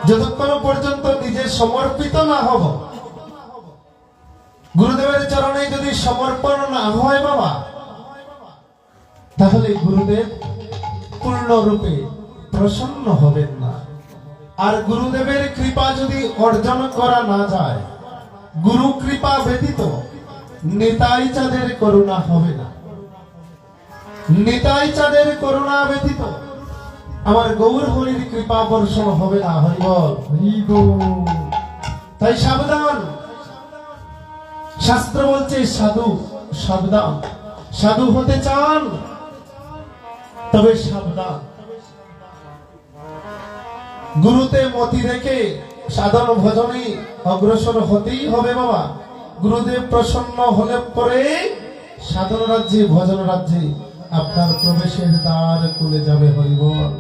যতক্ষণ পর্যন্ত নিজে সমর্পিত না হব, গুরুদেবের চরণে যদি সমর্পণ না হয় বাবা, তাহলে গুরুদেব পূর্ণরূপে প্রসন্ন হবেন না। আর গুরুদেবের কৃপা যদি অর্জন করা না যায়, গুরু কৃপা ব্যতীত নিতাই চাঁদের করুণা হবে না। নিতাই চাঁদের করুণা ব্যতীত আমার গৌর হরির কৃপা বর্ষণ হবে না। হরি বল, হরি বল। তাই সাবধান, শাস্ত্র বলছে সাধু সাবধান। সাধু হতে চান তবে সাবধান। গুরুতে মতি রেখে সাধন ভজনে অগ্রসর হতেই হবে বাবা। গুরুদেব প্রসন্ন হলে পরে সাধন রাজ্যে ভজন রাজ্যে আপনার প্রবেশের দ্বার খুলে যাবে। হরি বল।